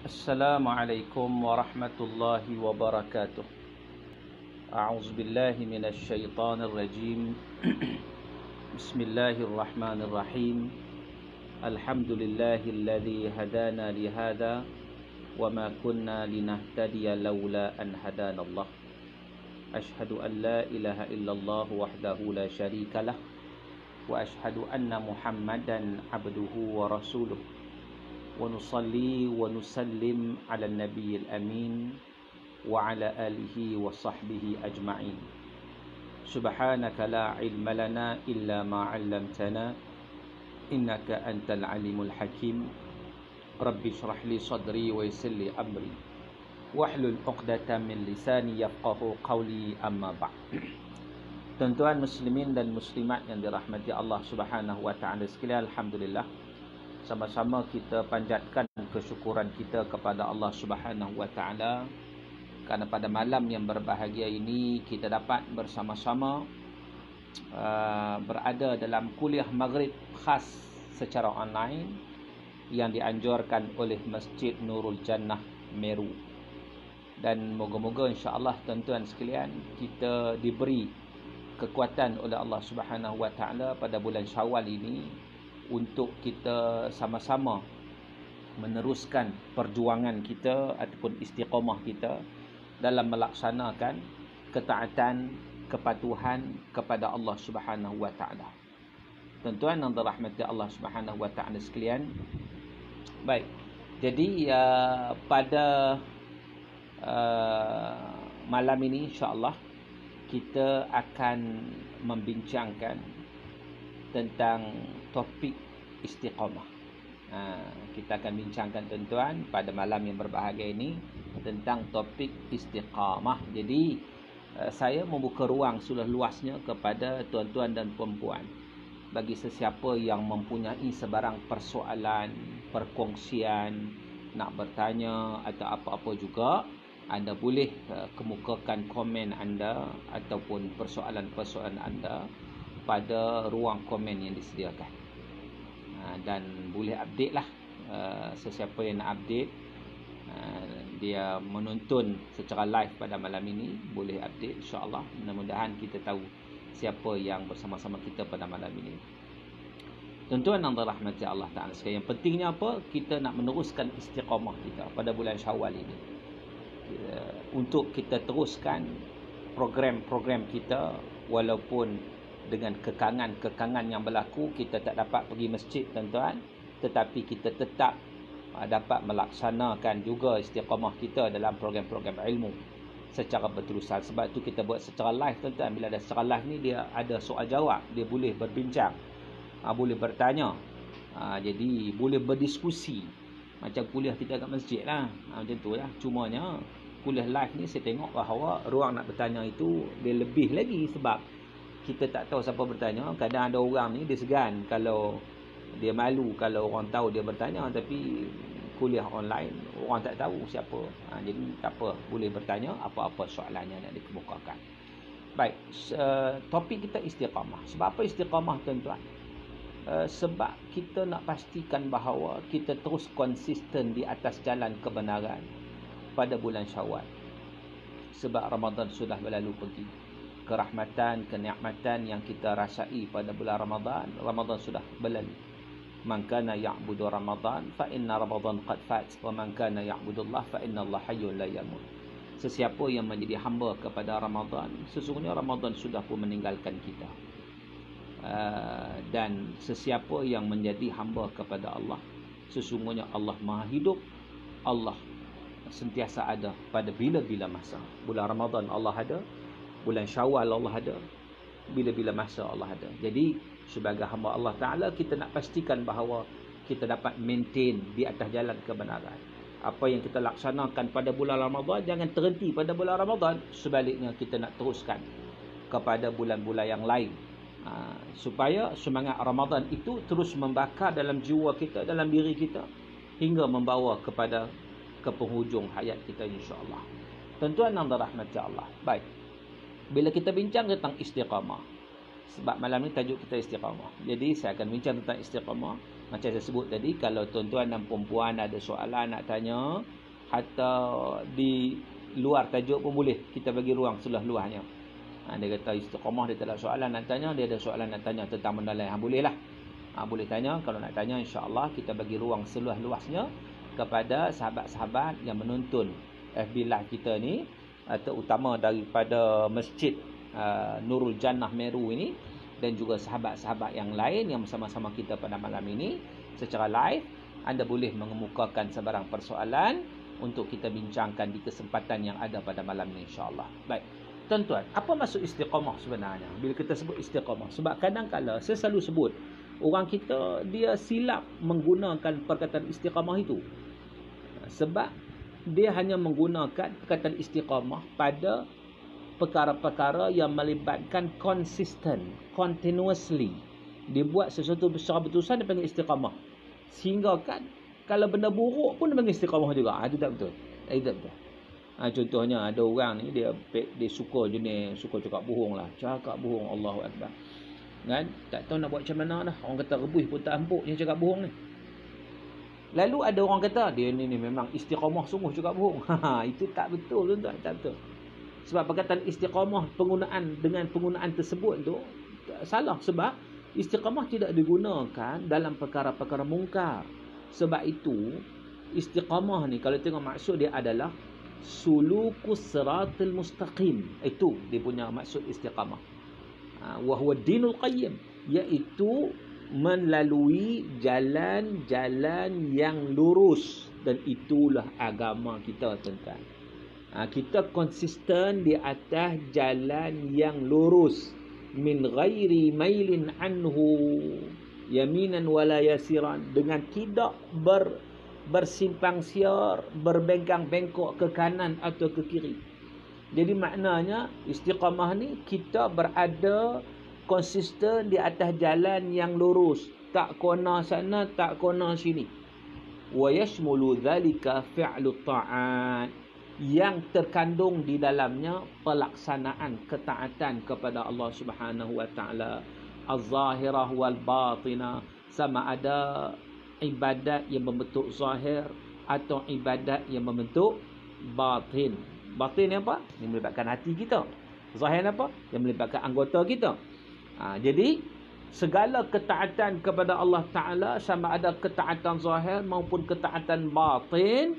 Assalamualaikum warahmatullahi wabarakatuh. A'udzu billahi minasy syaithanir rajim. Bismillahirrahmanirrahim. Alhamdulillahilladzi hadana li hadza wa ma kunna linahtadiya laula an hadanallah. Asyhadu an la ilaha illallah wahdahu la syarikalah wa asyhadu anna Muhammadan abduhu wa rasuluh. ونصلي ونسلم على النبي الأمين وعلى آله وصحبه أجمعين. سبحانك لا علم لنا إلا ما علمتنا إنك أنت العليم الحكيم. رب اشرح لي صدري ويسر لي أمري واحلل عقدة من لساني يفقهوا قولي أما بعد. Tuan-tuan muslimin dan muslimat yang dirahmati Allah Subhanahu wa taala sekalian, alhamdulillah, sama-sama kita panjatkan kesyukuran kita kepada Allah Subhanahu wa taala kerana pada malam yang berbahagia ini kita dapat bersama-sama berada dalam kuliah maghrib khas secara online yang dianjurkan oleh Masjid Nurul Jannah Meru. Dan moga-moga insya-Allah tuan-tuan sekalian kita diberi kekuatan oleh Allah Subhanahu wa taala pada bulan Syawal ini untuk kita sama-sama meneruskan perjuangan kita ataupun istiqamah kita dalam melaksanakan ketaatan, kepatuhan kepada Allah Subhanahu wa taala. Tuan-tuan yang dirahmati Allah Subhanahu wa taala sekalian. Baik. Jadi pada malam ini insya-Allah kita akan membincangkan tentang topik istiqamah. Kita akan bincangkan tuan-tuan pada malam yang berbahagia ini tentang topik istiqamah. Jadi saya membuka ruang sudah luasnya kepada tuan-tuan dan puan-puan. Bagi sesiapa yang mempunyai sebarang persoalan, perkongsian, nak bertanya atau apa-apa juga, anda boleh kemukakan komen anda ataupun persoalan-persoalan anda pada ruang komen yang disediakan. Dan boleh update lah, sesiapa yang nak update, dia menonton secara live pada malam ini, boleh update insya-Allah. Mudah-mudahan kita tahu siapa yang bersama-sama kita pada malam ini. Tuan-tuan yang dirahmati Allah Taala sekalian, yang pentingnya apa? Kita nak meneruskan istiqamah kita pada bulan Syawal ini. Untuk kita teruskan program-program kita walaupun dengan kekangan-kekangan yang berlaku, kita tak dapat pergi masjid tuan-tuan, tetapi kita tetap dapat melaksanakan juga istiqamah kita dalam program-program ilmu secara berterusan. Sebab tu kita buat secara live tuan-tuan. Bila ada secara live ni, dia ada soal jawab, dia boleh berbincang, boleh bertanya, jadi boleh berdiskusi macam kuliah kita kat masjid lah. Macam tu lah. Cumanya kuliah live ni saya tengok bahawa ruang nak bertanya itu dia lebih lagi, sebab kita tak tahu siapa bertanya. Kadang ada orang ni dia segan kalau dia malu kalau orang tahu dia bertanya, tapi kuliah online orang tak tahu siapa. Jadi tak apa, boleh bertanya apa-apa soalannya nak dikemukakan. Baik, topik kita istiqamah. Sebab apa istiqamah tuan-tuan? Sebab kita nak pastikan bahawa kita terus konsisten di atas jalan kebenaran pada bulan Syawal. Sebab Ramadan sudah berlalu pergi. Kerahmatan, kenikmatan yang kita rasai pada bulan Ramadan sudah berlalu. Man kana ya'budu Ramadan fa inna Ramadan qad fat, wa man kana ya'budullah fa inna Allah hayyun la yamut. Sesiapa yang menjadi hamba kepada Ramadan, sesungguhnya Ramadan sudah pun meninggalkan kita. Dan sesiapa yang menjadi hamba kepada Allah, sesungguhnya Allah Maha hidup. Allah sentiasa ada pada bila-bila masa. Bulan Ramadan Allah ada, bulan Syawal Allah ada, bila-bila masa Allah ada. Jadi sebagai hamba Allah Ta'ala, kita nak pastikan bahawa kita dapat maintain di atas jalan kebenaran. Apa yang kita laksanakan pada bulan Ramadan, jangan terhenti pada bulan Ramadan. Sebaliknya kita nak teruskan kepada bulan-bulan yang lain, supaya semangat Ramadan itu terus membakar dalam jiwa kita, dalam diri kita, hingga membawa kepada ke penghujung hayat kita insya-Allah. Tuan-tuan yang dirahmati Allah. Baik. Bila kita bincang tentang istiqamah, sebab malam ni tajuk kita istiqamah, jadi saya akan bincang tentang istiqamah. Macam saya sebut tadi, kalau tuan-tuan dan puan-puan ada soalan nak tanya, hatta di luar tajuk pun boleh, kita bagi ruang seluas-luasnya. Dia kata istiqamah dia tak ada soalan nak tanya, dia ada soalan nak tanya tentang benda lain, boleh lah. Boleh tanya. Kalau nak tanya, insya-Allah kita bagi ruang seluas-luasnya kepada sahabat-sahabat yang menonton FB Live kita ni, terutama daripada Masjid Nurul Jannah Meru ini, dan juga sahabat-sahabat yang lain yang bersama-sama kita pada malam ini secara live. Anda boleh mengemukakan sebarang persoalan untuk kita bincangkan di kesempatan yang ada pada malam ini, insya-Allah. Baik, tuan-tuan, apa maksud istiqamah sebenarnya? Bila kita sebut istiqamah, sebab kadang-kala saya selalu sebut, orang kita dia silap menggunakan perkataan istiqamah itu. Sebab dia hanya menggunakan perkataan istiqamah pada perkara-perkara yang melibatkan konsisten, continuously. Dia buat sesuatu secara berterusan, dia panggil istiqamah. Sehingga kan, kalau benda buruk pun dia panggil istiqamah juga. Itu tak betul. Itu tak betul. Contohnya, ada orang ni, dia suka cakap bohong lah. Cakap bohong, Allahu Akbar. Kan? Tak tahu nak buat macam mana dah. Orang kata rebus pun tak empuk yang cakap bohong ni. Lalu ada orang kata, dia ni memang istiqamah sungguh cakap bohong. Itu tak betul, tuan-tuan. Tak betul. Sebab perkataan istiqamah dengan penggunaan tersebut tu salah. Sebab istiqamah tidak digunakan dalam perkara-perkara mungkar. Sebab itu istiqamah ni kalau tengok maksud dia adalah sulukus siratal mustaqim. Itu dia punya maksud istiqamah. Wa huwa dinul qayyim, iaitu melalui jalan-jalan yang lurus, dan itulah agama kita, tuan-tuan. Kita konsisten di atas jalan yang lurus, min ghairi mailin anhu yaminan wala yasiran, dengan tidak bersimpang siar, berbengkang-bengkok ke kanan atau ke kiri. Jadi maknanya istiqamah ni kita berada konsisten di atas jalan yang lurus, tak kona sana, tak kona sini. Wa yashmulu dhalika fi'lu ta'at, yang terkandung di dalamnya pelaksanaan ketaatan kepada Allah Subhanahu wa taala, az-zahirah wal batinah, sama ada ibadat yang membentuk zahir atau ibadat yang membentuk batin. Batin ni apa? Yang melibatkan hati kita. Zahir apa? Yang melibatkan anggota kita. Jadi segala ketaatan kepada Allah Ta'ala, sama ada ketaatan zahir maupun ketaatan batin,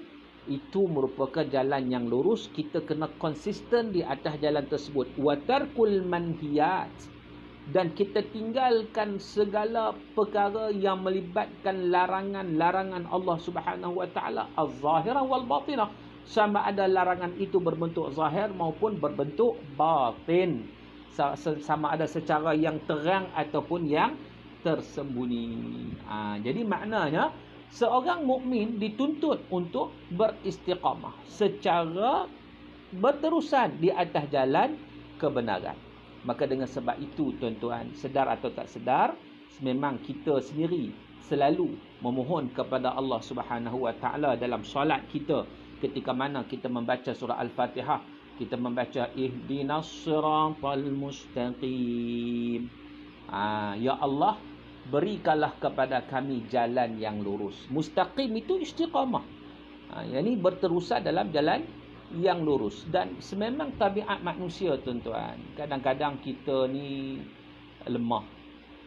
itu merupakan jalan yang lurus. Kita kena konsisten di atas jalan tersebut. Wa tarkul manhiyat, dan kita tinggalkan segala perkara yang melibatkan larangan-larangan Allah Subhanahu wa taala, az-zahirah wal batinah, sama ada larangan itu berbentuk zahir maupun berbentuk batin, sama ada secara yang terang ataupun yang tersembunyi. Jadi maknanya seorang mukmin dituntut untuk beristiqamah secara berterusan di atas jalan kebenaran. Maka dengan sebab itu, tuan-tuan, sedar atau tak sedar, memang kita sendiri selalu memohon kepada Allah Subhanahu wa taala dalam solat kita, ketika mana kita membaca surah Al-Fatihah, kita membaca ihdinas siratal mustaqim. Ya Allah, berikanlah kepada kami jalan yang lurus. Mustaqim itu istiqamah. Yang ini berterusan dalam jalan yang lurus. Dan sememang tabiat manusia, tuan-tuan, kadang-kadang kita ni lemah,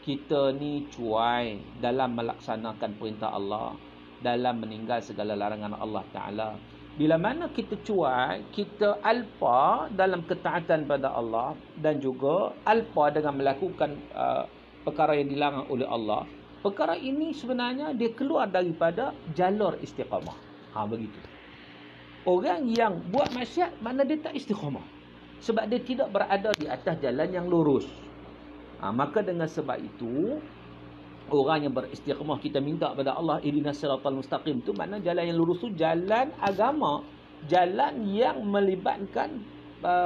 kita ni cuai dalam melaksanakan perintah Allah, dalam meninggal segala larangan Allah Ta'ala. Bila mana kita cuai, kita alpa dalam ketaatan pada Allah, dan juga alpa dengan melakukan perkara yang dilarang oleh Allah, perkara ini sebenarnya dia keluar daripada jalur istiqamah. Begitu. Orang yang buat maksiat, mana dia tak istiqamah, sebab dia tidak berada di atas jalan yang lurus. Maka dengan sebab itu, orang yang beristiqamah, kita minta kepada Allah ihdinas siratal mustaqim, tu makna jalan yang lurus tu jalan agama, jalan yang melibatkan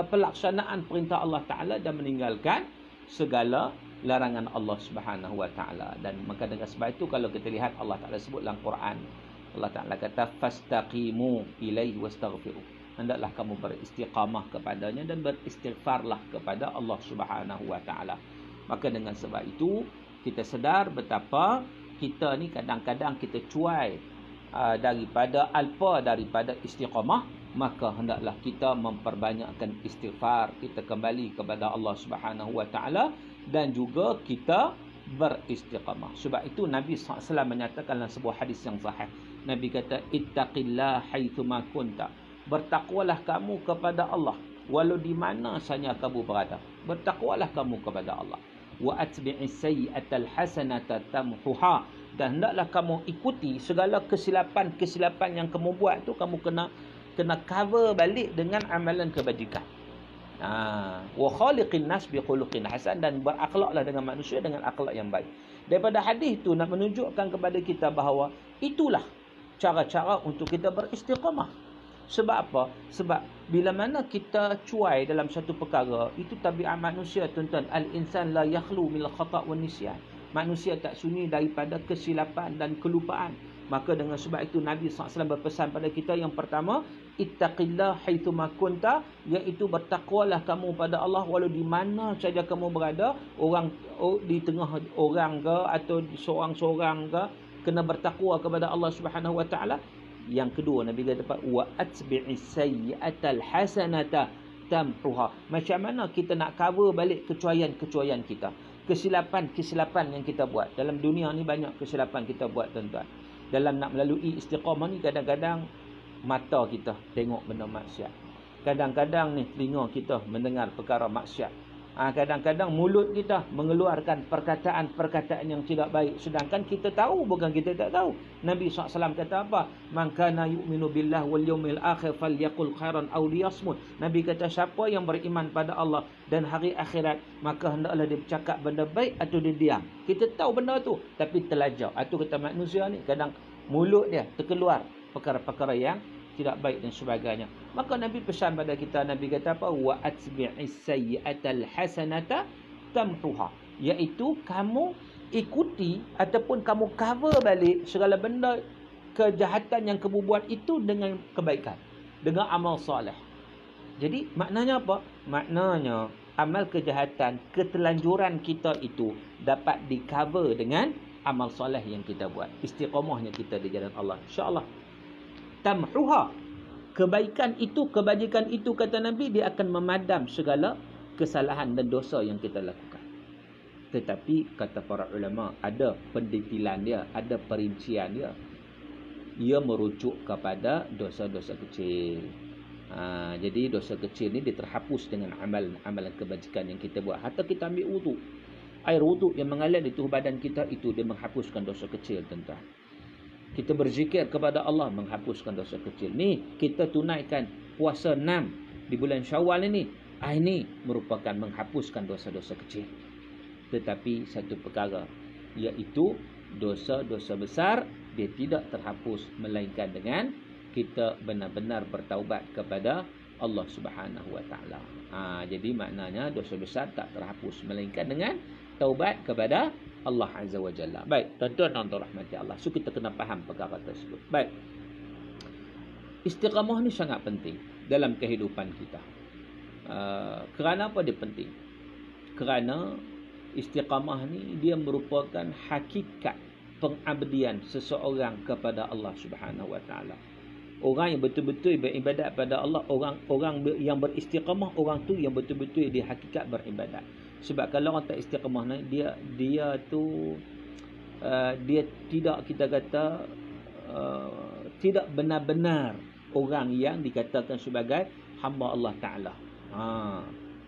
pelaksanaan perintah Allah Ta'ala dan meninggalkan segala larangan Allah Subhanahu wa taala. Dan maka dengan sebab itu, kalau kita lihat Allah Ta'ala sebut dalam Quran, Allah Ta'ala kata fastaqimu ilaihi wastaghfiru, hendaklah kamu beristiqamah kepadanya dan beristighfarlah kepada Allah Subhanahu wa taala. Maka dengan sebab itu, kita sedar betapa kita ni kadang-kadang kita cuai daripada istiqamah, maka hendaklah kita memperbanyakkan istighfar, kita kembali kepada Allah Subhanahu Wa Taala dan juga kita beristiqamah. Sebab itu Nabi SAW menyatakan dalam sebuah hadis yang sahih, Nabi kata, ittaqillah haitsuma kunta. Bertakwalah kamu kepada Allah walau di mana saja kamu berada. Bertakwalah kamu kepada Allah. Wa atbi'is sayyi'atal hasanata tamhuha. Dan hendaklah kamu ikuti segala kesilapan-kesilapan yang kamu buat tu, kamu kena cover balik dengan amalan kebajikan. Wa khaliqin nas bi khuluqin hasan, dan berakhlaklah dengan manusia dengan akhlak yang baik. Daripada hadis tu nak menunjukkan kepada kita bahawa itulah cara-cara untuk kita beristiqamah. Sebab apa? Sebab bila mana kita cuai dalam satu perkara, itu tabiat manusia, tuan-tuan. Al-insan la yakhlu min al-khata' wan nisyan. Manusia tak sunyi daripada kesilapan dan kelupaan. Maka dengan sebab itu Nabi SAW berpesan pada kita, yang pertama, ittaqillah haitsuma kunta, iaitu bertakwalah kamu pada Allah walau di mana saja kamu berada, di tengah orang ke atau seorang-seorang ke, kena bertakwa kepada Allah Subhanahu Wa Taala. Yang kedua, Nabi kata wa atbi'is sayyi'atal hasanata tamhuha. Macam mana kita nak cover balik kecuaian-kecuaian kita, kesilapan-kesilapan yang kita buat. Dalam dunia ni banyak kesilapan kita buat, tuan-tuan. Dalam nak melalui istiqamah ni, kadang-kadang mata kita tengok benda maksiat. Kadang-kadang ni telinga kita mendengar perkara maksiat. Kadang-kadang mulut kita mengeluarkan perkataan-perkataan yang tidak baik. Sedangkan kita tahu, bukan kita tak tahu. Nabi SAW kata apa? Man kana yu'minu billah wal yawmil akhir falyaqul khairan aw liyasmut. Nabi kata, siapa yang beriman pada Allah dan hari akhirat, maka hendaklah dia bercakap benda baik atau dia diam. Kita tahu benda tu, tapi terlajar. Itu kata manusia ni, kadang mulut dia terkeluar perkara-perkara yang tidak baik dan sebagainya. Maka Nabi pesan pada kita, Nabi kata apa? Wa atbi'is sayyi'atal hasanata tamhuha. Iaitu kamu ikuti ataupun kamu cover balik segala benda kejahatan yang kamu buat itu dengan kebaikan, dengan amal soleh. Jadi maknanya apa? Maknanya amal kejahatan, ketelanjuran kita itu dapat di cover dengan amal soleh yang kita buat. Istiqamahnya kita di jalan Allah, insya-Allah. Tamhuha, kebaikan itu, kebajikan itu, kata Nabi, dia akan memadam segala kesalahan dan dosa yang kita lakukan. Tetapi kata para ulama, ada pendetilan dia, ada perincian dia. Ia merujuk kepada dosa-dosa kecil. Jadi dosa kecil ni dia terhapus dengan amalan kebajikan yang kita buat. Hatta kita ambil wuduk, air wuduk yang mengalir di tubuh badan kita itu, dia menghapuskan dosa kecil, tuan-tuan. Kita berzikir kepada Allah, menghapuskan dosa kecil. Ni kita tunaikan puasa 6 di bulan Syawal ini. Ini merupakan menghapuskan dosa-dosa kecil. Tetapi satu perkara, iaitu dosa-dosa besar, dia tidak terhapus melainkan dengan kita benar-benar bertaubat kepada Allah Subhanahu Wa Taala. Jadi maknanya dosa besar tak terhapus melainkan dengan taubat kepada Allah Azza wa Jalla. Baik, tuan-tuan dan tuan rahmati Allah. So kita kena faham perkara tersebut. Baik. Istiqamah ni sangat penting dalam kehidupan kita. Kerana apa dia penting? Kerana istiqamah ni dia merupakan hakikat pengabdian seseorang kepada Allah Subhanahu Wa Taala. Orang yang betul-betul beribadat pada Allah, orang yang beristiqamah, orang tu yang betul-betul dia hakikat beribadat. Sebab kalau orang tak istiqamah ni, dia tu dia tidak, kita kata tidak benar-benar orang yang dikatakan sebagai hamba Allah Taala.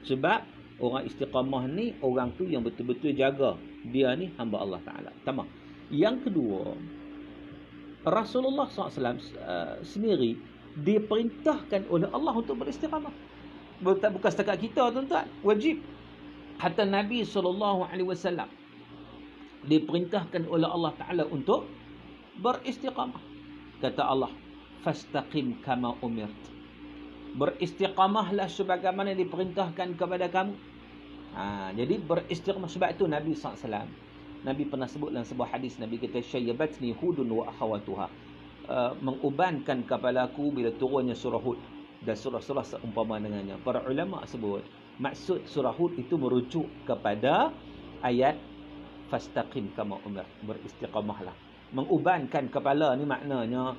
Sebab orang istiqamah ni orang tu yang betul-betul jaga dia ni hamba Allah Taala. Tamam. Yang kedua, Rasulullah SAW sendiri diperintahkan oleh Allah untuk beristiqamah. Bukan setakat kita, tuan-tuan, wajib. Hatta Nabi SAW diperintahkan oleh Allah Ta'ala untuk beristiqamah. Kata Allah, fastaqim kama umirt. Beristiqamahlah sebagaimana diperintahkan kepada kamu. Jadi beristiqamah. Sebab itu Nabi SAW, Nabi pernah sebut dalam sebuah hadis, Nabi kata, syayyabatni hudun wa akhawatuha. Mengubankan kepalaku bila turunnya surah Hud dan surah-surah seumpama dengannya. Para ulama sebut maksud surah Hud itu merujuk kepada ayat fastaqim kama umir, beristiqamahlah. Mengubankan kepala ni maknanya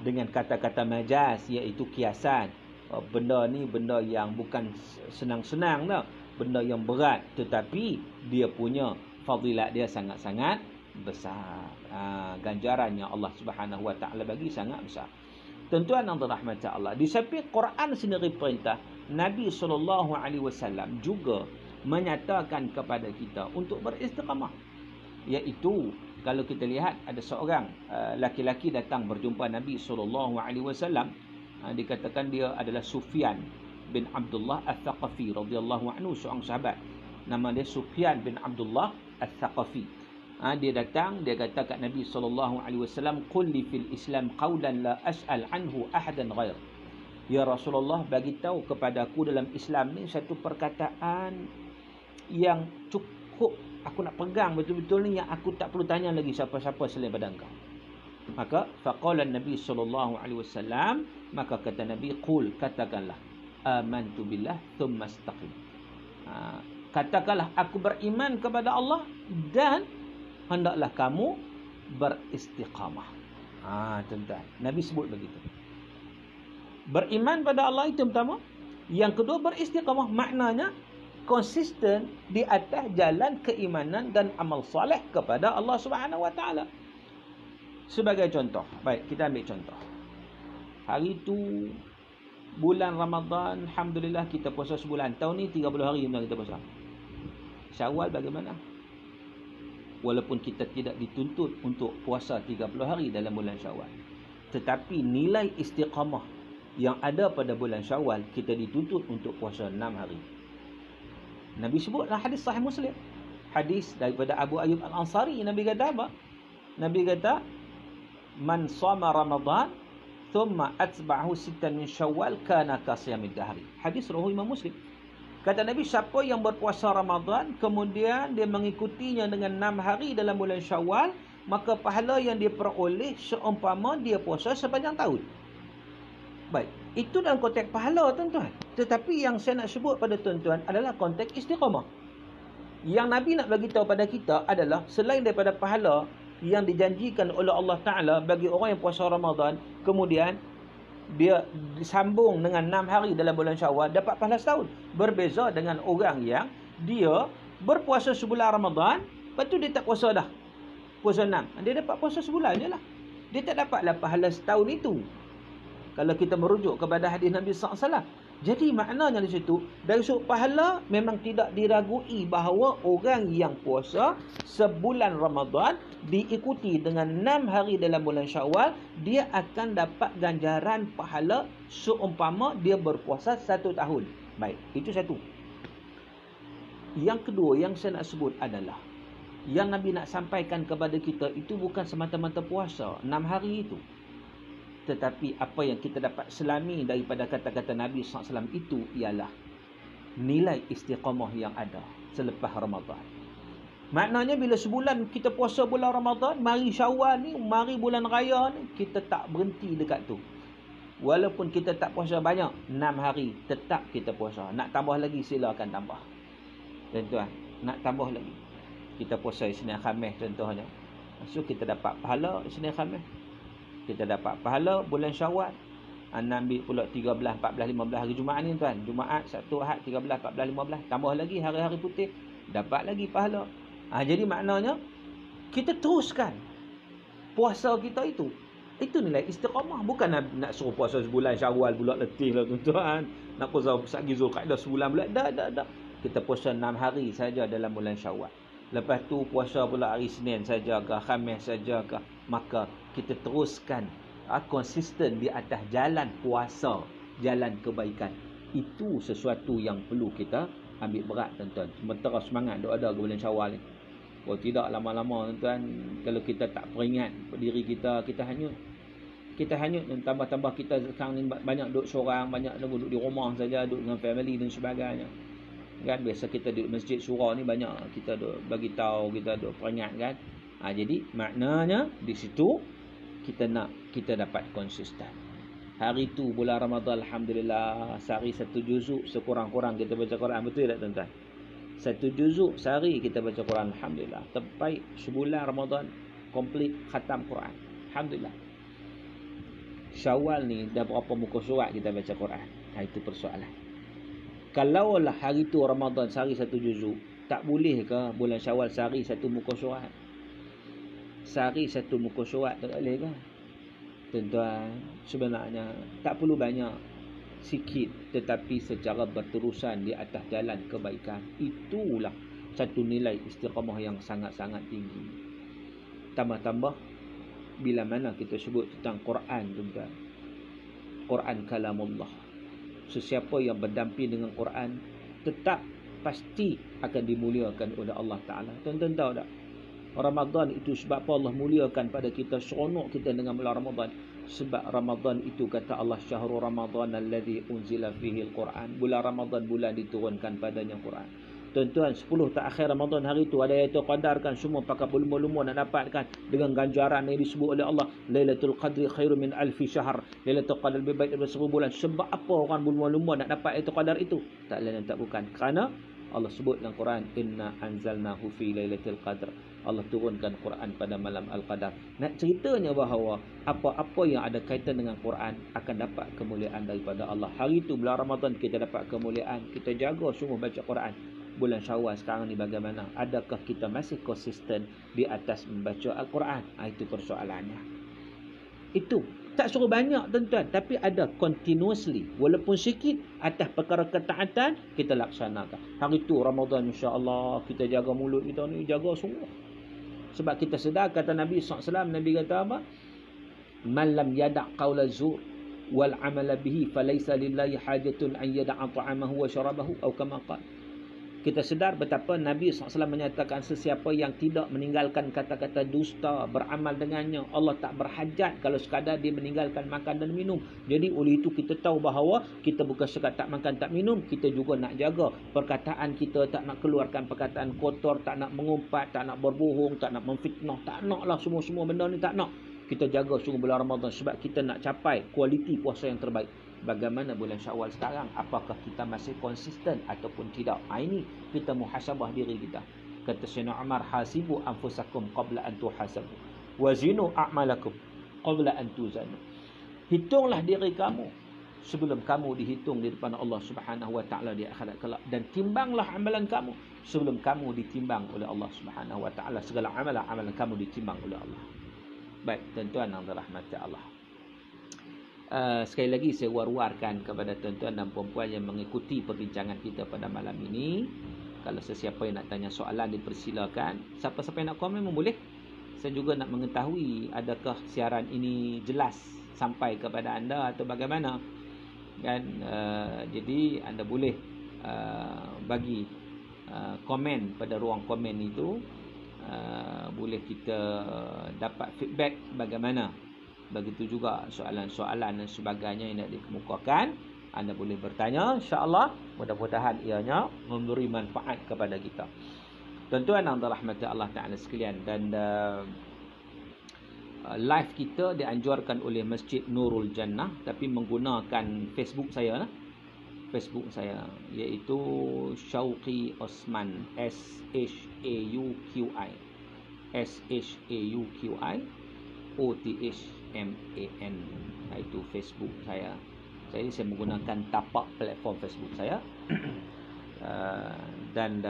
dengan kata-kata majaz, iaitu kiasan. Benda ni benda yang bukan senang-senang dah, benda yang berat, tetapi dia punya fadilat dia sangat-sangat besar. Ganjaran yang Allah Subhanahu Wa Taala bagi sangat besar. Tuan-tuan yang dirahmati Allah, di samping Quran sendiri perintah, Nabi SAW juga menyatakan kepada kita untuk beristiqamah. Iaitu kalau kita lihat ada seorang laki-laki datang berjumpa Nabi SAW. Dikatakan dia adalah Sufyan bin Abdullah Al-Thaqafi radhiyallahu anhu, seorang sahabat. Nama dia Sufyan bin Abdullah Al-Thaqafi. Dia datang, dia kata kat Nabi SAW, "Qul li fil Islam qawlan la as'al anhu ahadan ghair." Ya Rasulullah, bagi tahu kepadaku dalam Islam ni satu perkataan yang cukup aku nak pegang betul-betul ni, yang aku tak perlu tanya lagi siapa-siapa selain pada engkau. Maka faqala Nabi SAW, maka kata Nabi, "Qul," katakanlah, "amantu billah thumma istaqim." Katakanlah, aku beriman kepada Allah dan hendaklah kamu beristiqamah. Tuan-tuan, Nabi sebut begitu. Beriman pada Allah itu pertama. Yang kedua, beristiqamah. Maknanya konsisten di atas jalan keimanan dan amal soleh kepada Allah Subhanahu Wa Taala. Sebagai contoh, baik, kita ambil contoh. Hari itu bulan Ramadan, alhamdulillah kita puasa sebulan. Tahun ni 30 hari kita puasa. Syawal bagaimana? Walaupun kita tidak dituntut untuk puasa 30 hari dalam bulan Syawal, tetapi nilai istiqamah yang ada pada bulan Syawal, kita dituntut untuk puasa 6 hari. Nabi sebut dalam hadis sahih Muslim, hadis daripada Abu Ayyub Al-Ansari. Nabi kata apa? Nabi kata, "Man shama Ramadan thumma atba'ahu sittan min Syawal kana ka siyamid dahri." Hadis riwayat Imam Muslim. Kata Nabi, siapa yang berpuasa Ramadan kemudian dia mengikutinya dengan 6 hari dalam bulan Syawal, maka pahala yang dia peroleh seumpama dia puasa sepanjang tahun. Baik, itu dalam konteks pahala, tuan-tuan. Tetapi yang saya nak sebut pada tuan-tuan adalah konteks istiqamah. Yang Nabi nak bagi tahu pada kita adalah selain daripada pahala yang dijanjikan oleh Allah Ta'ala bagi orang yang puasa Ramadan, kemudian dia disambung dengan 6 hari dalam bulan Syawal, dapat pahala setahun. Berbeza dengan orang yang dia berpuasa sebulan Ramadan, lepas tu dia tak puasa dah, puasa 6, dia dapat puasa sebulan je lah. Dia tak dapatlah pahala setahun itu, kalau kita merujuk kepada hadis Nabi SAW. Jadi maknanya di situ, dari sudut pahala memang tidak diragui bahawa orang yang puasa sebulan Ramadan diikuti dengan 6 hari dalam bulan Syawal, dia akan dapat ganjaran pahala seumpama dia berpuasa 1 tahun. Baik, itu satu. Yang kedua yang saya nak sebut adalah, yang Nabi nak sampaikan kepada kita itu bukan semata-mata puasa 6 hari itu, tetapi apa yang kita dapat selami daripada kata-kata Nabi SAW itu ialah nilai istiqamah yang ada selepas Ramadan. Maknanya bila sebulan kita puasa bulan Ramadan, mari Syawal ni, mari bulan raya ni, kita tak berhenti dekat tu. Walaupun kita tak puasa banyak, 6 hari tetap kita puasa. Nak tambah lagi, silakan tambah. Tuan-tuan, nak tambah lagi, kita puasa Isnin Khamis contohnya. So kita dapat pahala Isnin Khamis, kita dapat pahala bulan Syawal. Ambil pula 13, 14, 15 hari Jumaat ni tuan. Jumaat, Sabtu, Ahad, 13, 14, 15. Tambah lagi hari-hari putih, dapat lagi pahala. Jadi maknanya kita teruskan puasa kita itu. Itu nilai istiqamah. Bukan nak suruh puasa sebulan Syawal pula letih lah tuan-tuan. Nak puasa sagi Zulkaidah sebulan pula. Dah. Kita puasa 6 hari saja dalam bulan Syawal. Lepas tu puasa pula hari Senin saja ke, Khamis saja ke. Maka kita teruskan konsisten di atas jalan puasa, jalan kebaikan. Itu sesuatu yang perlu kita ambil berat tuan-tuan. Sementara semangat ada ke bulan Syawal ni. Kalau tidak lama-lama tuan-tuan, kalau kita tak peringat diri kita, kita hanyut. Kita hanyut dan tambah-tambah kita sekarang ni banyak duduk seorang, banyak duduk di rumah saja, duduk dengan family dan sebagainya. Kan biasa kita duduk masjid surah ni banyak kita duduk bagi tahu, kita duduk peringat kan. Jadi maknanya di situ kita dapat konsisten. Hari tu bulan Ramadan alhamdulillah, sehari 1 juzuk sekurang-kurang kita baca Quran, betul tak tuan-tuan? 1 juzuk sehari kita baca Quran, alhamdulillah. Terbaik sebulan Ramadan komplit khatam Quran, alhamdulillah. Syawal ni dah berapa muka surat kita baca Quran? Itu persoalan. Kalaulah hari tu Ramadan sehari 1 juzuk, tak boleh ke bulan Syawal sehari 1 muka surat? Sehari 1 muka surat tak boleh ke? Tuan-tuan, sebenarnya tak perlu banyak, sikit tetapi secara berterusan di atas jalan kebaikan. Itulah satu nilai istiqamah yang sangat-sangat tinggi. Tambah-tambah bila mana kita sebut tentang Quran, tuan-tuan, Quran kalamullah. Sesiapa yang berdamping dengan Quran tetap pasti akan dimuliakan oleh Allah Ta'ala. Tuan-tuan tahu tak? Ramadan itu sebab apa Allah muliakan pada kita, seronok kita dengan bulan Ramadan. Sebab Ramadan itu kata Allah, syahrul Ramadan alladhi unzila fihi al-Quran. Bulan Ramadan, bulan diturunkan padanya Quran. Tuan-tuan, 10 terakhir Ramadan hari itu ada Lailatul Qadar kan, semua pakai berlumba-lumba nak dapatkan dengan ganjaran yang disebut oleh Allah, Lailatul Qadri khairu min alfi syahr. Lailatul Qadar lebih baik daripada 1000 bulan. Sebab apa orang berlumba-lumba nak dapat Lailatul Qadar itu? Tak lain dan tak bukan kerana Allah sebut dalam Quran, inna anzalnahu fi lailatul qadr. Allah turunkan Quran pada malam Al-Qadar. Nak ceritanya bahawa apa-apa yang ada kaitan dengan Quran akan dapat kemuliaan daripada Allah. Hari itu bulan Ramadan kita dapat kemuliaan. Kita jaga sungguh baca Quran. Bulan Syawal sekarang ni bagaimana? Adakah kita masih konsisten di atas membaca Al-Quran? Itu persoalannya. Itu tak suruh banyak, tuan-tuan, tapi ada continuously, walaupun sikit, atas perkara ketaatan kita laksanakan. Hari tu Ramadan, insya-Allah kita jaga mulut kita ni, jaga semua. Sebab kita sedar kata Nabi SAW, Nabi kata apa? Man lam yada' qawla zur wal amala bihi falaysa lillahi hajatun an yada'a ta'amahu wa syarabahu atau kama qala. Kita sedar betapa Nabi SAW menyatakan sesiapa yang tidak meninggalkan kata-kata dusta, beramal dengannya, Allah tak berhajat kalau sekadar dia meninggalkan makan dan minum. Jadi oleh itu kita tahu bahawa kita bukan sekadar tak makan tak minum, kita juga nak jaga perkataan kita, tak nak keluarkan perkataan kotor, tak nak mengumpat, tak nak berbohong, tak nak memfitnah, tak nak lah semua-semua benda ni, tak nak. Kita jaga sungguh bulan Ramadan sebab kita nak capai kualiti puasa yang terbaik. Bagaimana bulan Syawal sekarang? Apakah kita masih konsisten ataupun tidak? Ini kita muhasabah diri kita. Kata Sayyidina Umar, hasibu anfusakum qabla an tuhasabu wazinu a'malakum qabla an tuzanu. Hitunglah diri kamu sebelum kamu dihitung di depan Allah Subhanahu wa taala di akhirat kelak, dan timbanglah amalan kamu sebelum kamu ditimbang oleh Allah Subhanahu wa taala. Segala amalan kamu ditimbang oleh Allah. Baik, tuan-tuan yang dirahmati Allah. Sekali lagi saya war-warkan kepada tuan-tuan dan puan-puan yang mengikuti perbincangan kita pada malam ini. Kalau sesiapa yang nak tanya soalan, dipersilakan. Siapa-siapa yang nak komen pun boleh. Saya juga nak mengetahui adakah siaran ini jelas sampai kepada anda atau bagaimana. Kan? Jadi anda boleh bagi komen pada ruang komen itu. Boleh kita dapat feedback bagaimana. Begitu juga soalan-soalan dan sebagainya yang nak dikemukakan. Anda boleh bertanya, insya-Allah. Mudah-mudahan ianya memberi manfaat kepada kita. Tuan-tuan yang dirahmati Allah Ta'ala sekalian, dan live kita dianjurkan oleh Masjid Nurul Jannah, tapi menggunakan Facebook saya, iaitu Syauqi Osman, SHAUQI OTHMAN. Itu Facebook saya. Saya menggunakan tapak platform Facebook saya dan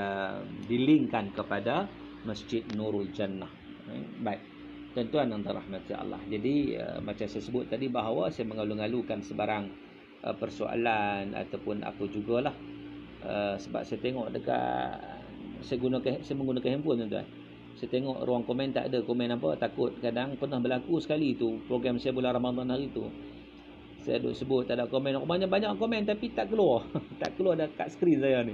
dilinkkan kepada Masjid Nurul Jannah. Baik, tuan-tuan yang dirahmati Allah. Jadi macam saya sebut tadi bahawa saya mengalu-alukan sebarang persoalan ataupun apa jugalah, sebab saya tengok dekat saya menggunakan handphone, tuan-tuan. Saya tengok ruang komen tak ada komen apa. Takut kadang pernah berlaku sekali tu program saya bulan Ramadan hari tu. Saya duk sebut tak ada komen. Banyak-banyak komen tapi tak keluar. Tak keluar dekat skrin saya ni.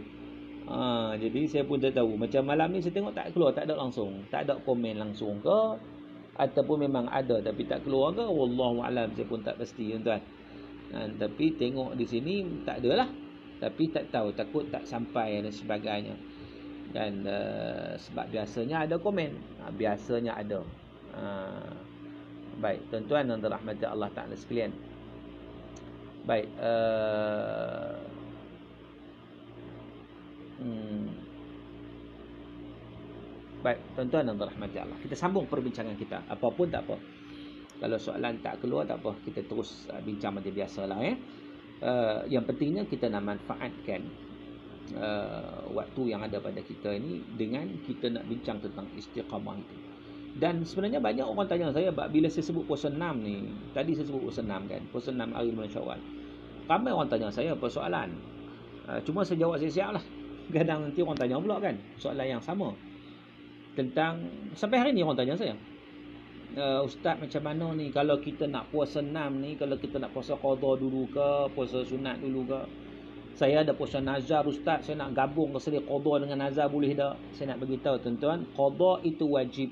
Jadi saya pun tak tahu. Macam malam ni saya tengok tak keluar, tak ada langsung. Tak ada komen langsung ke, ataupun memang ada tapi tak keluar ke, wallahu alam, saya pun tak pasti, tuan-tuan. Tapi tengok di sini tak ada lah. Tapi tak tahu, takut tak sampai dan sebagainya. Dan sebab biasanya ada komen, biasanya ada. Baik, tuan-tuan yang dirahmati Allah Ta'ala sekalian. Baik, Baik, tuan-tuan dan rahmati Allah. Kita sambung perbincangan kita. Apapun tak apa. Kalau soalan tak keluar tak apa. Kita terus bincang macam biasalah yang pentingnya kita nak manfaatkan waktu yang ada pada kita ini dengan kita nak bincang tentang istiqamah itu. Dan sebenarnya banyak orang tanya saya bila saya sebut puasa 6 ni. Tadi saya sebut puasa 6 kan. Puasa 6 hari bulan Syawal. Ramai orang tanya saya persoalan. Cuma saya jawab siap-siap lah. Kadang nanti orang tanya pula kan soalan yang sama. Tentang sampai hari ni orang tanya saya, Ustaz macam mana ni kalau kita nak puasa 6 ni, kalau kita nak puasa qada dulu ke, puasa sunat dulu ke? Saya ada puasa nazar Ustaz, saya nak gabung ke sini qada dengan nazar boleh tak? Saya nak beritahu tuan-tuan, qada itu wajib,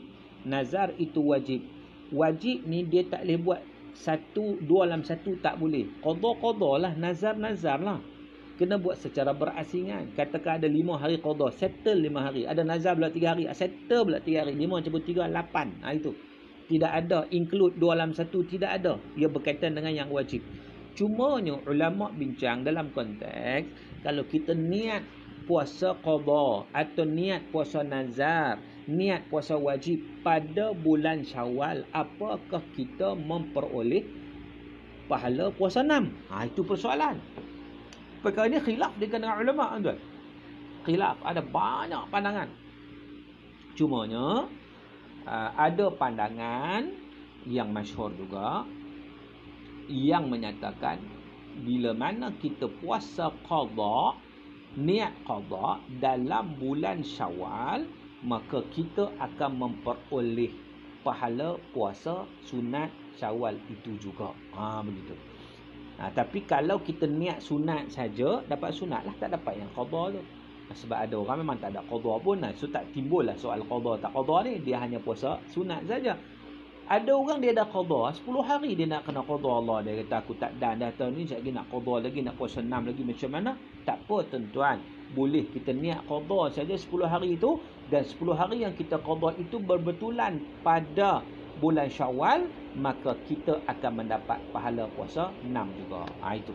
nazar itu wajib. Wajib ni dia tak boleh buat satu, dua dalam satu tak boleh. Qada lah, nazar lah. Kena buat secara berasingan. Katakan ada 5 hari qada, settle 5 hari. Ada nazar pula 3 hari, settle pula 3 hari. 5 campur 3, 8. Itu. Tidak ada include 2 dalam 1, tidak ada. Ia berkaitan dengan yang wajib. Cumanya ulama bincang dalam konteks kalau kita niat puasa qada atau niat puasa nazar, niat puasa wajib pada bulan Syawal, apakah kita memperoleh pahala puasa 6? Itu persoalan. Perkara ini khilaf di kalangan ulama, tuan. Khilaf, ada banyak pandangan. Cumanya ada pandangan yang masyhur juga yang menyatakan bila mana kita puasa qada, niat qada dalam bulan Syawal, maka kita akan memperoleh pahala puasa sunat Syawal itu juga. Begitu. Tapi kalau kita niat sunat saja, dapat sunat lah, tak dapat yang qada tu. Sebab ada orang memang tak ada qada pun, so tak timbul lah soal qada tak qada ni, dia hanya puasa sunat saja. Ada orang dia dah qada 10 hari dia nak kena qada Allah, dia kata aku tak dan dah tahun ni, sekejap lagi nak qada lagi, nak puasa 6 lagi, macam mana? Tak apa tuan-tuan, boleh kita niat qada saja 10 hari itu, dan 10 hari yang kita qada itu berbetulan pada bulan Syawal, maka kita akan mendapat pahala puasa 6 juga. Itu.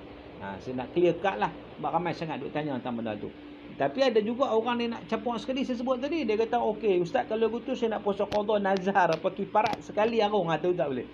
Saya nak clear cut lah. Sebab ramai sangat duk tanya tentang benda tu. Tapi ada juga orang ni nak campur sekali, saya sebut tadi. Dia kata, okey Ustaz, kalau begitu saya nak puasa qada nazar apa kifarat sekali arung. Tu tak boleh.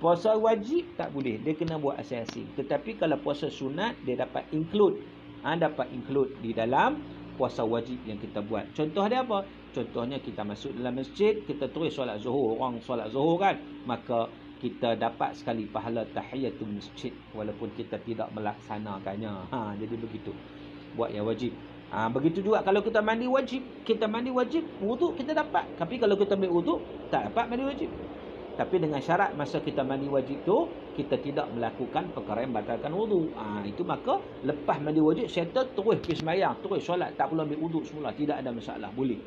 Puasa wajib tak boleh. Dia kena buat asing-asing. Tetapi kalau puasa sunat, dia dapat include. Dapat include di dalam puasa wajib yang kita buat. Contoh dia apa? Contohnya kita masuk dalam masjid, kita terus solat zuhur. Orang solat zuhur kan, maka kita dapat sekali pahala tahiyatul masjid walaupun kita tidak melaksanakannya. Jadi begitu. Buat yang wajib. Begitu juga kalau kita mandi wajib, wuduk kita dapat. Tapi kalau kita ambil wuduk, tak dapat mandi wajib. Tapi dengan syarat masa kita mandi wajib tu, kita tidak melakukan perkara yang batalkan wuduk. Itu maka lepas mandi wajib, settle terus pergi sembahyang, terus solat, tak perlu ambil wuduk semula, tidak ada masalah, boleh.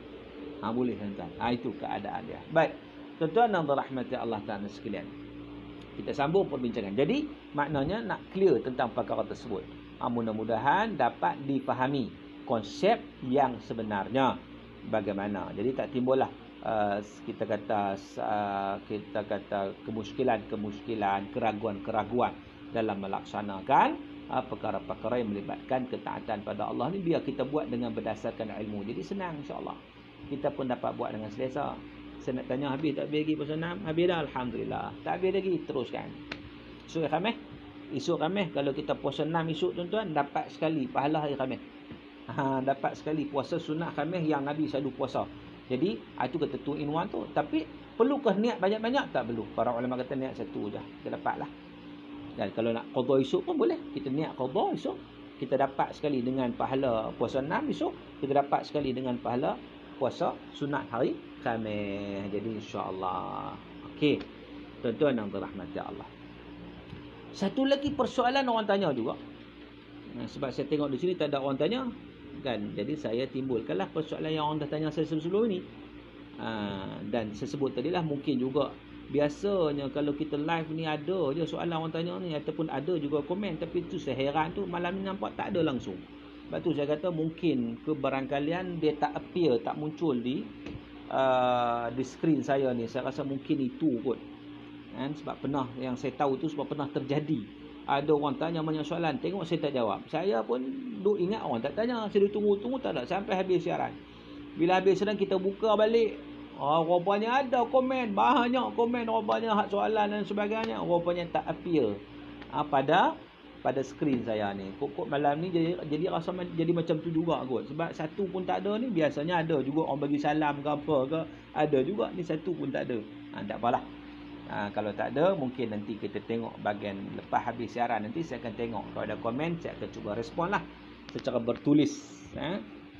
Boleh tuan-tuan. Itu keadaan dia. Baik. Tuan-tuan dan rahmati Allah Ta'ala sekalian. Kita sambung perbincangan. Jadi, maknanya nak clear tentang perkara tersebut. Mudah-mudahan dapat dipahami konsep yang sebenarnya bagaimana. Jadi tak timbullah kita kata kemuskilan, keraguan dalam melaksanakan perkara-perkara yang melibatkan ketaatan pada Allah ni, biar kita buat dengan berdasarkan ilmu. Jadi senang insya-Allah. Kita pun dapat buat dengan selesa. Saya nak tanya habis tak habis lagi puasa 6? Habis dah, alhamdulillah. Tak habis lagi, teruskan. Esok Khamis kalau kita puasa 6 esok tuan-tuan, dapat sekali pahala hari Khamis. Dapat sekali puasa sunat Khamis yang Nabi selalu puasa. Jadi itu kata 2 in 1 tu. Tapi perlukah niat banyak-banyak? Tak perlu. Para ulama kata niat satu je, kita dapatlah. Dan kalau nak qada esok pun boleh. Kita niat qada esok, kita dapat sekali dengan pahala puasa 6 esok, kita dapat sekali dengan pahala puasa sunat hari Khamis. Jadi insya-Allah. Okey. Tuan-tuan yang dirahmati Allah. Satu lagi persoalan orang tanya juga. Sebab saya tengok di sini tak ada orang tanya kan. Jadi saya timbulkanlah persoalan yang orang dah tanya saya sebelum ini. Dan saya sebut tadilah mungkin juga biasanya kalau kita live ni ada je soalan orang tanya ni, ataupun ada juga komen, tapi tu saya heran tu malam ni nampak tak ada langsung. Sebab tu saya kata mungkin kebarangkalian dia tak appear, tak muncul di skrin saya ni. Saya rasa mungkin itu kot. Sebab pernah, yang saya tahu tu sebab pernah terjadi. Ada orang tanya banyak soalan, tengok saya tak jawab. Saya pun duk ingat orang tak tanya. Saya tunggu tak ada sampai habis siaran. Bila habis siaran kita buka balik, Rupanya ada komen, banyak komen rupanya hak soalan dan sebagainya. Rupanya tak appear pada skrin saya ni. Kok malam ni jadi rasa jadi macam tu juga kot. Sebab satu pun tak ada ni, biasanya ada juga orang bagi salam ke apa ke. Ada juga ni, satu pun tak ada. Tak apalah. Kalau tak ada, mungkin nanti kita tengok bahagian lepas habis siaran nanti saya akan tengok. Kalau ada komen, saya akan cuba respon lah secara bertulis.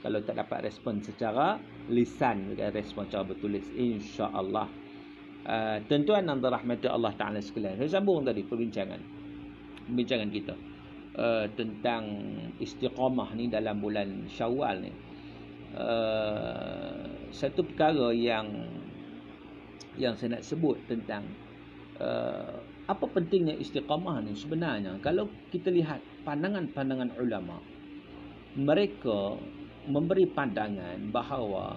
Kalau tak dapat respon secara lisan, kita respon secara bertulis, insya-Allah. Tuan-tuan dan rahmati Allah Ta'ala sekalian, saya sambung tadi perbincangan kita tentang istiqamah ni dalam bulan Syawal ni. Satu perkara yang saya nak sebut tentang apa pentingnya istiqamah ni sebenarnya. Kalau kita lihat pandangan-pandangan ulama, mereka memberi pandangan bahawa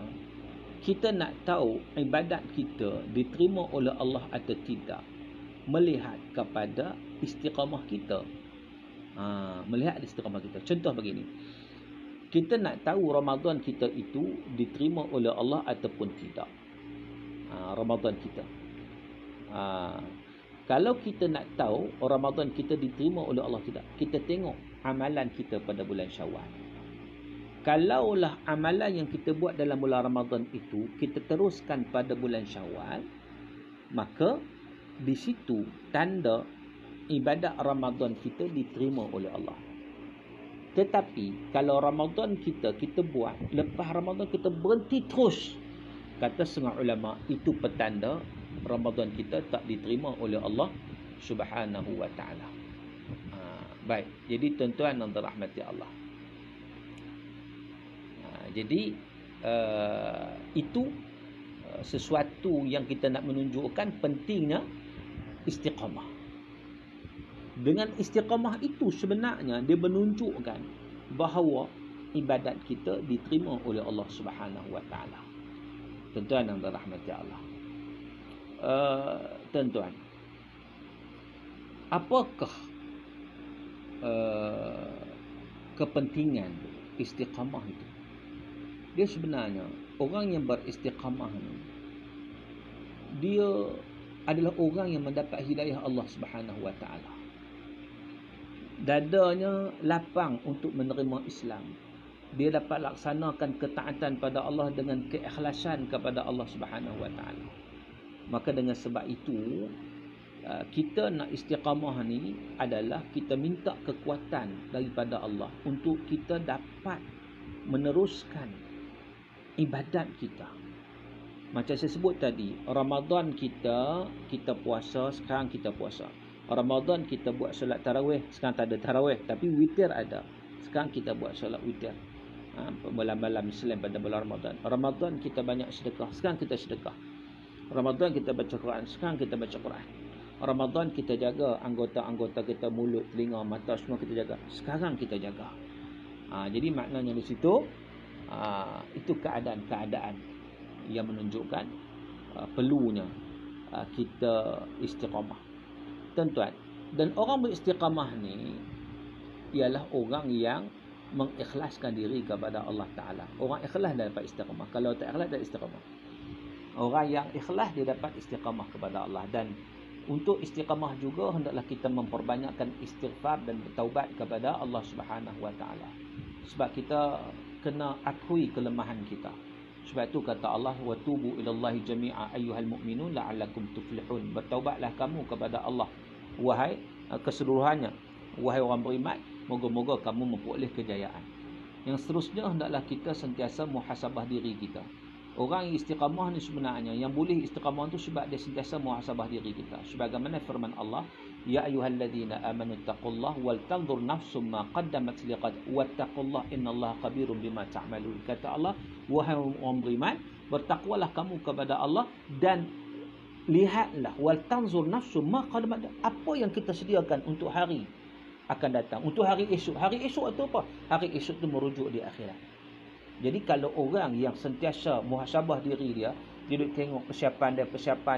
kita nak tahu ibadat kita diterima oleh Allah atau tidak melihat kepada istiqamah kita. Melihat istiqamah kita. Contoh begini. Kita nak tahu Ramadan kita itu diterima oleh Allah ataupun tidak. Ramadan kita. Kalau kita nak tahu Ramadan kita diterima oleh Allah tidak, kita tengok amalan kita pada bulan Syawal. Kalaulah amalan yang kita buat dalam bulan Ramadan itu kita teruskan pada bulan Syawal, maka di situ tanda ibadat Ramadan kita diterima oleh Allah. Tetapi kalau Ramadan kita buat, lepas Ramadan kita berhenti terus, kata setengah ulama, itu petanda Ramadan kita tak diterima oleh Allah Subhanahu wa taala. Baik, jadi tuan-tuan dan rahmati Allah. Jadi itu sesuatu yang kita nak menunjukkan pentingnya istiqamah. Dengan istiqamah itu sebenarnya dia menunjukkan bahawa ibadat kita diterima oleh Allah Subhanahu wa taala. Tuan-tuan yang dirahmati Allah. Tuan-tuan, apakah kepentingan istiqamah itu? Dia sebenarnya orang yang beristiqamah ni, dia adalah orang yang mendapat hidayah Allah Subhanahu wa taala. Dadanya lapang untuk menerima Islam. Dia dapat laksanakan ketaatan pada Allah dengan keikhlasan kepada Allah Subhanahu wa taala. Maka dengan sebab itu, kita nak istiqamah ni adalah kita minta kekuatan daripada Allah untuk kita dapat meneruskan ibadat kita. Macam saya sebut tadi, Ramadan kita puasa, sekarang kita puasa. Ramadan kita buat solat tarawih, sekarang tak ada tarawih, tapi witir ada. Sekarang kita buat solat witir. Malam-malam selain pada bulan Ramadan. Ramadan kita banyak sedekah, sekarang kita sedekah. Ramadan kita baca Quran, sekarang kita baca Quran. Ramadan kita jaga anggota-anggota kita, mulut, telinga, mata, semua kita jaga. Sekarang kita jaga. Jadi maknanya di situ, itu keadaan-keadaan yang menunjukkan perlunya kita istiqamah. Tuan-tuan, dan orang beristiqamah ni ialah orang yang mengikhlaskan diri kepada Allah Ta'ala. Orang ikhlas dia dapat istiqamah. Kalau tak ikhlas, tak istiqamah. Orang yang ikhlas dia dapat istiqamah kepada Allah. Dan untuk istiqamah juga hendaklah kita memperbanyakkan istighfar dan bertaubat kepada Allah Subhanahu wa taala. Sebab kita kena akui kelemahan kita. Sebab itu kata Allah, wa tubu ilallahi jami'a ayyuhal mu'minun la'allakum tuflihun. Bertaubatlah kamu kepada Allah, wahai keseluruhannya, wahai orang beriman, moga-moga kamu memperoleh kejayaan. Yang seterusnya hendaklah kita sentiasa muhasabah diri kita. Orang yang istiqamah ni sebenarnya, yang boleh istiqamah tu sebab dia sentiasa muhasabah diri kita. Sebagaimana firman Allah, ya ayyuhalladzina amanu taqullaha wal tanzur nafsum ma qaddamat liqad wattaqullaha innallaha khabirum bima ta'malun. Kata Allah, wahai orang beriman, bertakwalah kamu kepada Allah dan lihatlah wal tanzur nafsum ma qaddamat, apa yang kita sediakan untuk hari akan datang, untuk hari esok. Hari esok itu apa? Hari esok itu merujuk di akhirat. Jadi kalau orang yang sentiasa muhasabah diri dia, dia duduk tengok persiapan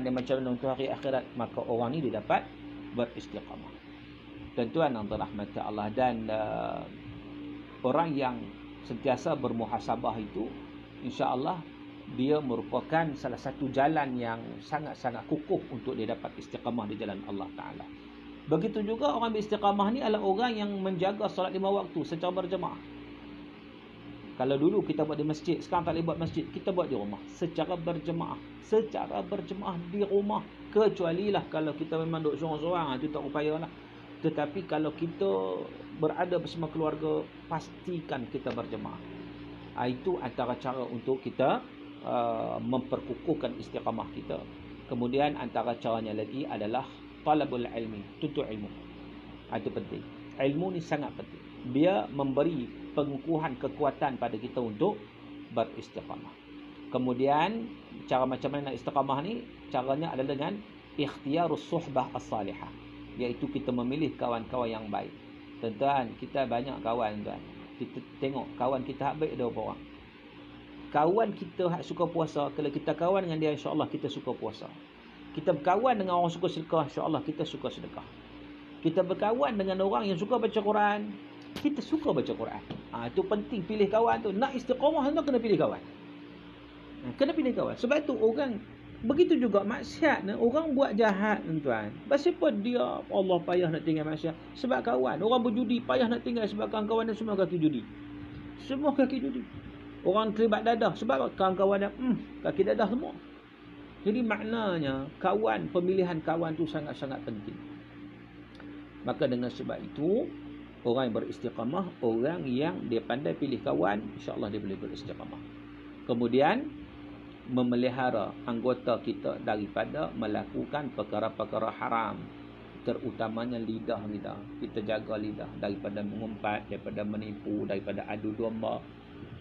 dia macam mana untuk hari akhirat, maka orang ni dia dapat beristiqamah. Tuan-tuan yang dirahmati Allah, dan orang yang sentiasa bermuhasabah itu, insya-Allah dia merupakan salah satu jalan yang sangat-sangat kukuh untuk dia dapat istiqamah di jalan Allah Ta'ala. Begitu juga orang beristiqamah ni adalah orang yang menjaga solat 5 waktu secara berjemaah. Kalau dulu kita buat di masjid, sekarang tak boleh buat masjid, kita buat di rumah secara berjemaah. Secara berjemaah di rumah. Kecualilah kalau kita memang duduk seorang-seorang, itu tak upayalah. Tetapi kalau kita berada bersama keluarga, pastikan kita berjemaah. Itu antara cara untuk kita memperkukuhkan istiqamah kita. Kemudian antara caranya lagi adalah talabul ilmi, tuntut ilmu. Itu penting. Ilmu ni sangat penting. Dia memberi pengukuhan kekuatan pada kita untuk beristiqamah. Kemudian cara macam mana nak istiqamah ni? Caranya adalah dengan ikhtiyarus suhbah as-salihah, iaitu kita memilih kawan-kawan yang baik. Tuan-tuan, kita banyak kawan tuan. Kita tengok kawan kita hak baik ada berapa orang. Kawan kita hak suka puasa, kalau kita kawan dengan dia, insya-Allah kita suka puasa. Kita berkawan dengan orang suka sedekah, insya-Allah kita suka sedekah. Kita berkawan dengan orang yang suka baca Quran, kita suka baca Quran. Itu penting, pilih kawan tu. Nak istiqamah tu kena pilih kawan. Kena pilih kawan. Sebab tu orang begitu juga maksiat, orang buat jahat tuan. Sebab dia Allah payah nak tinggal maksiat sebab kawan. Orang berjudi payah nak tinggal sebab kawan-kawan dia semua kaki judi. Semua kaki judi. Orang terlibat dadah sebab kawan-kawan dia kaki dadah semua. Jadi maknanya kawan, pemilihan kawan tu sangat-sangat penting. Maka dengan sebab itu, orang yang beristiqamah, orang yang dia pandai pilih kawan, insya-Allah dia boleh beristiqamah. Kemudian memelihara anggota kita daripada melakukan perkara-perkara haram, terutamanya lidah kita. Kita jaga lidah daripada mengumpat, daripada menipu, daripada adu domba.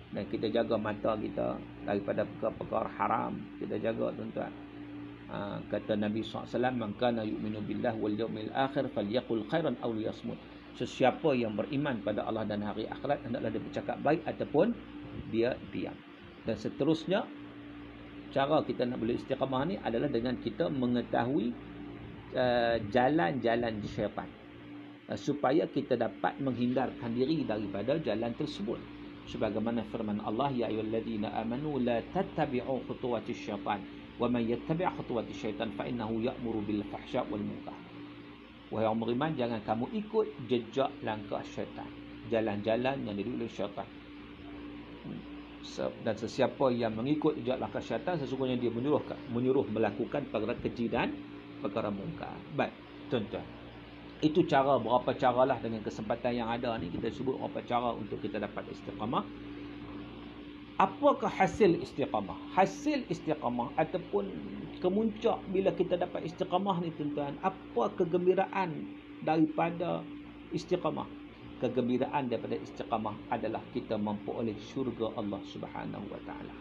Dan kita jaga mata kita daripada perkara-perkara haram. Kita jaga tuan-tuan. Kata Nabi SAW, man kana yu'minu billahi wal yawmil akhir falyaqul khairan aw liyasmut. Sesiapa yang beriman pada Allah dan hari akhirat, hendaklah dia bercakap baik ataupun dia diam. Dan seterusnya, cara kita nak boleh istiqamah ni adalah dengan kita mengetahui jalan-jalan syaitan, supaya kita dapat menghindarkan diri daripada jalan tersebut. Sebagaimana firman Allah, ya ayyuhalladzina amanu la tattabi'u khutuwatis syaitan wa man yattabi' khutuwatis syaitan fa innahu ya'muru bil fahsya' wal munkar. Wahai orang beriman, jangan kamu ikut jejak langkah syaitan, jalan-jalan yang dilalui oleh syaitan. Dan sesiapa yang mengikut jejak langkah syaitan, sesungguhnya dia menyuruh melakukan perkara keji dan perkara mungkar. Baik, tuan-tuan, itu cara, berapa caralah dengan kesempatan yang ada ni kita sebut berapa cara untuk kita dapat istiqamah. Apakah hasil istiqamah? Hasil istiqamah ataupun kemuncak bila kita dapat istiqamah ni tuan-tuan, apa kegembiraan daripada istiqamah? Kegembiraan daripada istiqamah adalah kita memperoleh syurga Allah Subhanahu wa taala.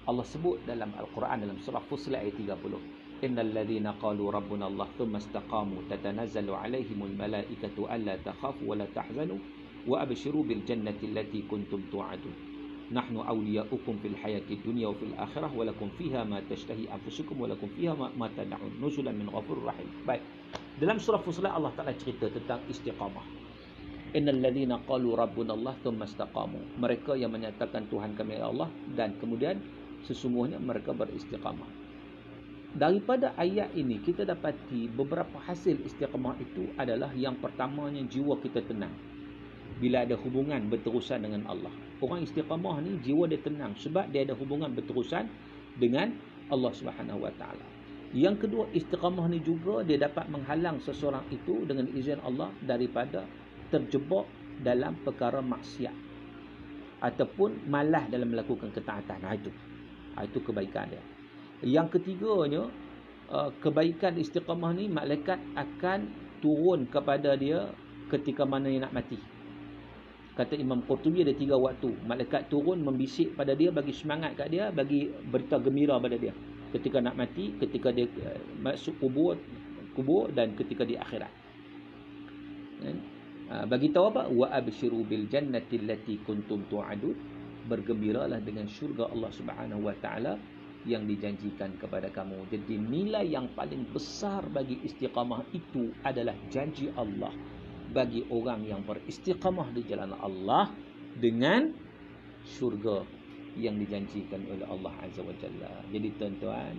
Allah sebut dalam Al-Quran dalam surah Fussilat ayat 30, innal ladzina qalu rabbuna Allah thumma istaqamu tatanazzalu alaihimul malaikatu alla takhafu wa la tahzanu wa abshiru bil jannati allati kuntum tu'adun. Nahnu awliya'ukum fil hayati dunya wa fil akhirah wa lakum fiha ma tashtahi anfusukum wa lakum fiha ma tad'un nuzulan min ghafurur rahim. Baik. Dalam surah Fussilat Allah Taala cerita tentang istiqamah. Innal ladzina qalu rabbuna Allah thumma istaqamu. Mereka yang menyatakan Tuhan kami Allah dan kemudian sesungguhnya mereka beristiqamah. Daripada ayat ini kita dapati beberapa hasil istiqamah itu adalah yang pertamanya jiwa kita tenang. Bila ada hubungan berterusan dengan Allah. Orang istiqamah ni jiwa dia tenang sebab dia ada hubungan berterusan dengan Allah Subhanahu wa taala. Yang kedua, istiqamah ni juga dia dapat menghalang seseorang itu dengan izin Allah daripada terjebak dalam perkara maksiat ataupun malas dalam melakukan ketaatan. Itu kebaikan dia. Yang ketiganya, kebaikan istiqamah ni malaikat akan turun kepada dia ketika mana dia nak mati. Kata Imam Qurtubi ada 3 waktu. Malaikat turun membisik pada dia, bagi semangat kat dia, bagi berita gembira pada dia. Ketika nak mati, ketika dia masuk kubur dan ketika di akhirat. Bagi tahu apa? Wa abshiru bil jannati allati kuntum tu'adun. Bergembiralah dengan syurga Allah Subhanahu wa taala yang dijanjikan kepada kamu. Jadi nilai yang paling besar bagi istiqamah itu adalah janji Allah bagi orang yang beristiqamah di jalan Allah dengan syurga yang dijanjikan oleh Allah Azza wa Jalla. Jadi tuan-tuan,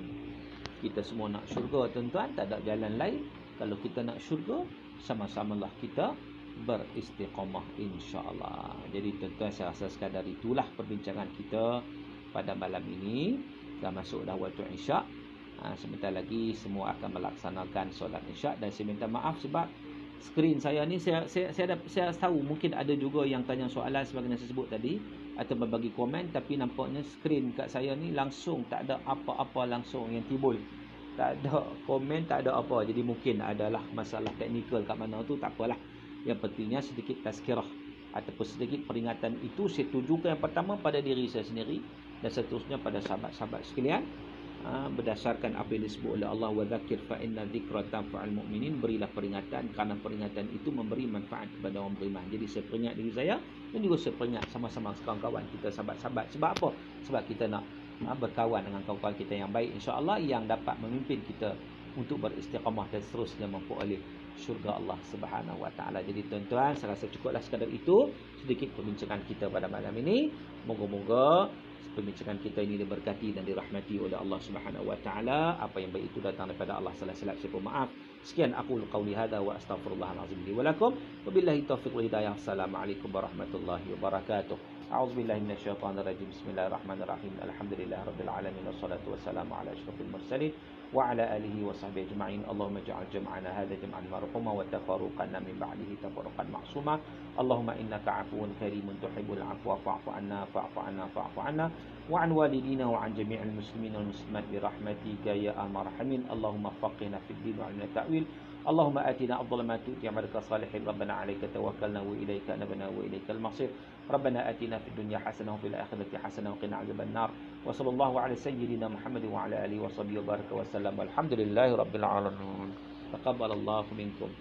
kita semua nak syurga tuan-tuan, tak ada jalan lain. Kalau kita nak syurga, sama-samalah kita beristiqamah insya-Allah. Jadi tuan-tuan, saya rasa sekadar itulah perbincangan kita pada malam ini. Dah masuk dah waktu Isyak. Sebentar lagi semua akan melaksanakan solat Isyak, dan saya minta maaf sebab skrin saya ni saya tahu mungkin ada juga yang tanya soalan sebagaimana saya sebut tadi atau berbagi komen, tapi nampaknya skrin kat saya ni langsung tak ada apa-apa langsung yang timbul. Tak ada komen, tak ada apa. Jadi mungkin adalah masalah teknikal kat mana tu, tak apalah. Yang pentingnya sedikit tazkirah ataupun sedikit peringatan itu saya tujukan yang pertama pada diri saya sendiri dan seterusnya pada sahabat-sahabat sekalian. Berdasarkan apa yang disebut oleh Allah, wa dzakir fa inna dzikra tanfa'ul mu'minin, berilah peringatan kerana peringatan itu memberi manfaat kepada orang beriman. Jadi saya peringat diri saya dan juga saya peringat sama-sama kawan-kawan kita, sahabat-sahabat. Sebab apa? Sebab kita nak berkawan dengan kawan-kawan kita yang baik, insya-Allah, yang dapat memimpin kita untuk beristiqamah dan seterusnya memperoleh syurga Allah Subhanahu wa taala. Jadi tuan-tuan, saya rasa cukuplah sekadar itu sedikit perbincangan kita pada malam ini. Moga-moga perbincangan kita ini diberkati dan dirahmati oleh Allah Subhanahu wa taala. Apa yang baik itu datang daripada Allah. Salah-salah saya maaf. Sekian aku qauli hadza wa astaghfirullahal azim li wa lakum. Wabillahi taufiq wal hidayah. Assalamualaikum warahmatullahi wabarakatuh. A'udzubillahi minasyaitonir rajim. Bismillahirrahmanirrahim. Alhamdulillahirabbil alamin wassalatu wassalamu ala asyrafil mursalin wa ala alihi wa sahbihi ajma'in. Allahumma ij'al jam'ana hadza jam'an marhuma wa tafarruqana min ba'dihi tafarruqan ma'suma. Allahumma innaka 'afuwun karimun tuhibbul 'afwa fa'fu 'anna fa'fu 'anna wa 'an walidina wa 'an jami'il muslimin wal muslimat bi rahmatika ya arhamar rahimin. Allahumma faqihna fid din wa 'allimna ta'wil. Allahumma atina afdhala ma tu'ti 'ibadaka salihin. Rabbana 'alaika tawakkalna wa ilaika anabna wa ilaikal masir. Rabbana atina fid dunya hasanah wa fil akhirati hasanah wa qina 'adzaban nar. Wa sallallahu 'ala sayyidina Muhammad wa 'ala alihi wa sahbihi wa baraka wa sallam. Walhamdulillahi rabbil alamin. Taqabbalallahu minkum.